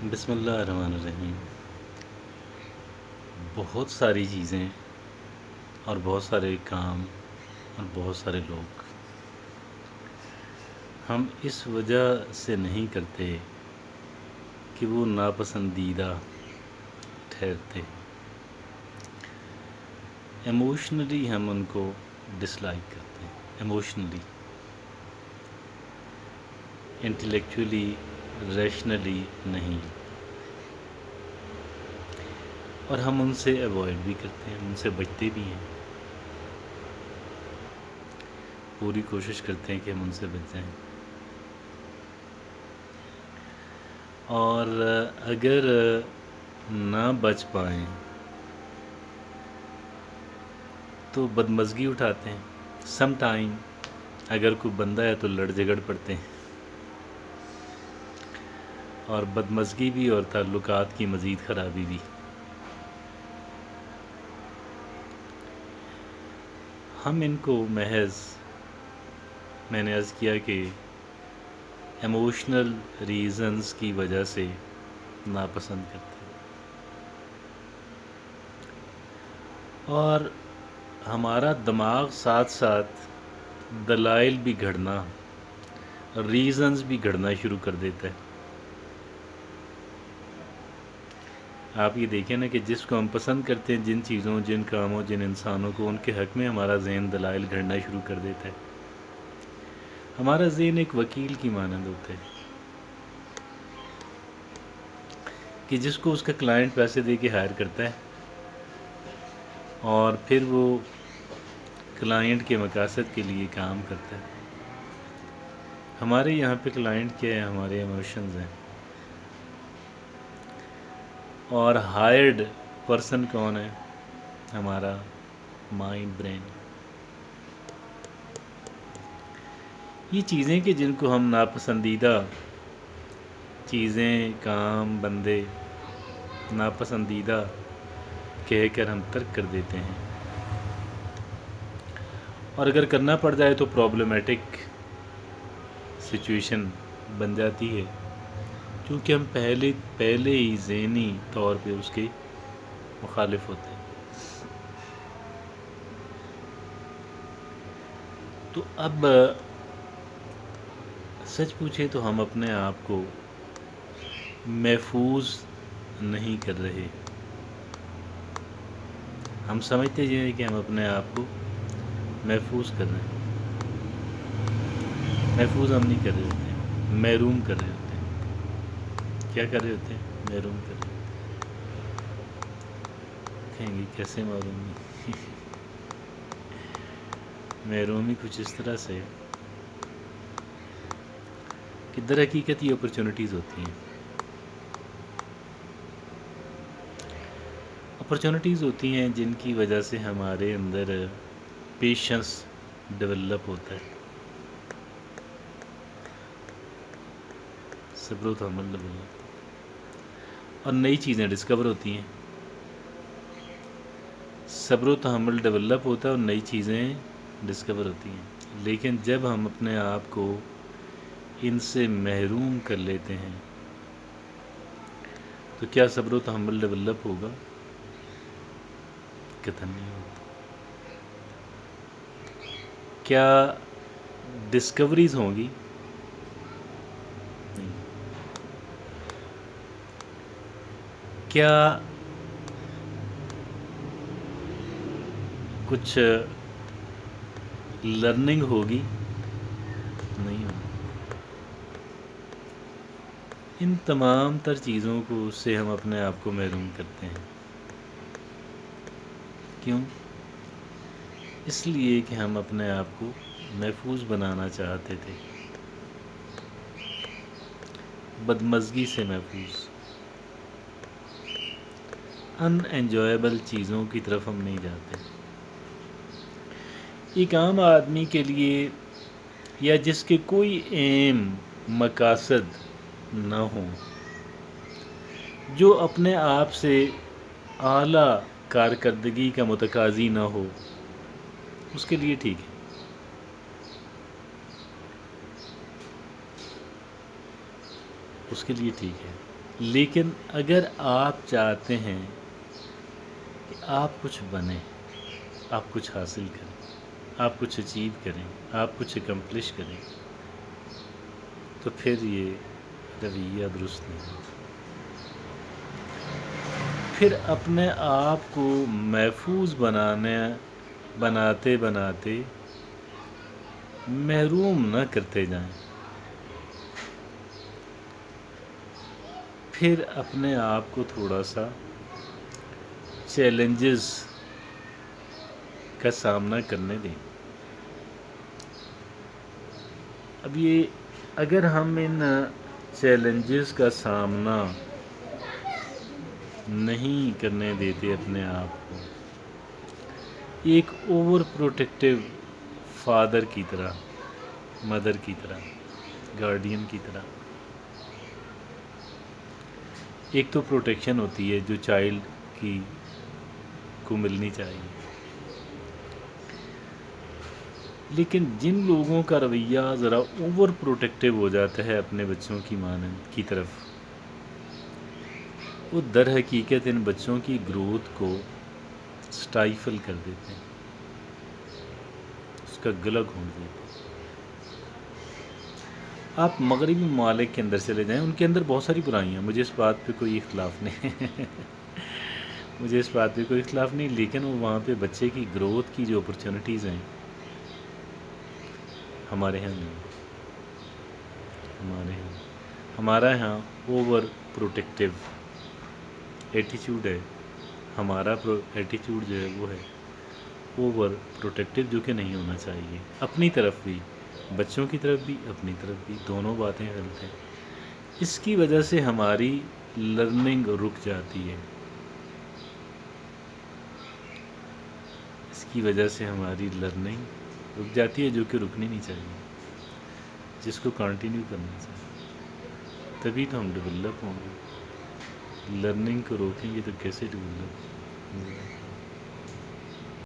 بسم اللہ الرحمن الرحیم۔ بہت ساری چیزیں اور بہت سارے کام اور بہت سارے لوگ ہم اس وجہ سے نہیں کرتے کہ وہ ناپسندیدہ ٹھہرتے، ایموشنلی ہم ان کو ڈس لائک کرتے ہیں، ایموشنلی، انٹلیکچولی، ریشنلی نہیں، اور ہم ان سے ایوائڈ بھی کرتے ہیں، ان سے بچتے بھی ہیں، پوری کوشش کرتے ہیں کہ ہم ان سے بچ جائیں۔ اور اگر نہ بچ پائیں تو بدمزگی اٹھاتے ہیں۔ سم ٹائم اگر کوئی بندہ ہے تو لڑ جھگڑ پڑتے ہیں، اور بدمزگی بھی اور تعلقات کی مزید خرابی بھی۔ ہم ان کو محض، میں نے عرض کیا کہ ایموشنل ریزنز کی وجہ سے ناپسند کرتے ہیں، اور ہمارا دماغ ساتھ ساتھ دلائل بھی گھڑنا، ریزنز بھی گھڑنا شروع کر دیتا ہے۔ آپ یہ دیکھیں نا کہ جس کو ہم پسند کرتے ہیں، جن چیزوں، جن کاموں، جن انسانوں کو، ان کے حق میں ہمارا ذہن دلائل گھڑنا شروع کر دیتا ہے۔ ہمارا ذہن ایک وکیل کی مانند ہوتا ہے کہ جس کو اس کا کلائنٹ پیسے دے کے ہائر کرتا ہے، اور پھر وہ کلائنٹ کے مقاصد کے لیے کام کرتا ہے۔ ہمارے یہاں پہ کلائنٹ کیا ہے؟ ہمارے ایموشنز ہیں، اور ہائرڈ پرسن کون ہے؟ ہمارا مائنڈ، برین۔ یہ چیزیں کہ جن کو ہم ناپسندیدہ چیزیں، کام، بندے ناپسندیدہ کہہ کر ہم ترک کر دیتے ہیں، اور اگر کرنا پڑ جائے تو پرابلمیٹک سچویشن بن جاتی ہے، کیونکہ ہم پہلے ہی ذہنی طور پہ اس کے مخالف ہوتے ہیں۔ تو اب سچ پوچھے تو ہم اپنے آپ کو محفوظ نہیں کر رہے۔ ہم سمجھتے ہیں کہ ہم اپنے آپ کو محفوظ کر رہے ہیں، محفوظ ہم نہیں کر رہے ہوتے ہیں، محروم کر رہے ہوتے ہیں۔ کیا کر رہے ہوتے ہیں؟ محروم کر رہے ہوتے ہیں۔ کہیں گے کیسے محرومی؟ محرومی کچھ اس طرح سے کہ در حقیقت یہ اپرچونٹیز ہوتی ہیں، اپرچونٹیز ہوتی ہیں جن کی وجہ سے ہمارے اندر پیشنس ڈیولپ ہوتا ہے، صبر و تحمل ڈیولپ، اور نئی چیزیں ڈسکور ہوتی ہیں۔ صبر و تحمل ڈیولپ ہوتا ہے اور نئی چیزیں ڈسکور ہوتی ہیں، لیکن جب ہم اپنے آپ کو ان سے محروم کر لیتے ہیں تو کیا صبر و تحمل ڈیولپ ہوگا؟ قطعاً نہیں ہوگا۔ کیا ڈسکوریز ہوں گی؟ نہیں۔ کیا کچھ لرننگ ہوگی؟ نہیں ہوگی۔ ان تمام تر چیزوں کو سے ہم اپنے آپ کو محروم کرتے ہیں۔ کیوں؟ اس لیے کہ ہم اپنے آپ کو محفوظ بنانا چاہتے تھے، بدمزگی سے محفوظ، ان انجوائبل چیزوں کی طرف ہم نہیں جاتے۔ ایک عام آدمی کے لیے، یا جس کے کوئی ایم، مقاصد نہ ہوں، جو اپنے آپ سے اعلیٰ کارکردگی کا متقاضی نہ ہو، اس کے لیے ٹھیک ہے۔ اس کے لیے ٹھیک ہے، لیکن اگر آپ چاہتے ہیں کہ آپ کچھ بنیں، آپ کچھ حاصل کریں، آپ کچھ اچیو کریں، آپ کچھ اکمپلش کریں، تو پھر یہ رویہ درست نہیں. پھر اپنے آپ کو محفوظ بناتے بناتے محروم نہ کرتے جائیں. پھر اپنے آپ کو تھوڑا سا چیلنجز کا سامنا کرنے دیں. اب یہ اگر ہم ان چیلنجز کا سامنا نہیں کرنے دیتے اپنے آپ کو، ایک اوور پروٹیکٹیو فادر کی طرح، مدر کی طرح، گارڈین کی طرح، ایک تو پروٹیکشن ہوتی ہے جو چائلڈ کی کو ملنی چاہیے. لیکن جن لوگوں کا رویہ ذرا اوور پروٹیکٹیو ہو جاتا ہے اپنے بچوں کی مانند کی طرف، وہ در حقیقت ان بچوں کی گروتھ کو سٹائفل کر دیتے ہیں، اس کا گلا گھونٹ دیتے ہیں. آپ مغربی ممالک کے اندر چلے جائیں، ان کے اندر بہت ساری برائیاں، مجھے اس بات پہ کوئی اختلاف نہیں مجھے اس بات پہ کوئی اختلاف نہیں، لیکن وہ وہاں پہ بچے کی گروتھ کی جو اپرچونٹیز ہیں ہمارے ہاں نہیں. ہمارا یہاں اوور پروٹیکٹیو ایٹیچیوڈ ہے. ہمارا ایٹیچیوڈ جو ہے وہ ہے اوور پروٹیکٹیو، جو کہ نہیں ہونا چاہیے. اپنی طرف بھی، بچوں کی طرف بھی، اپنی طرف بھی، دونوں باتیں غلط ہیں. اس کی وجہ سے ہماری لرننگ رک جاتی ہے. اس کی وجہ سے ہماری لرننگ رک جاتی ہے، جو کہ رکنی نہیں چاہیے، جس کو کنٹینیو کرنا چاہیے. تبھی تو ہم ڈیولپ ہوں گے. لرننگ کو روکیں گے تو کیسے ڈیولپ ہوں گے؟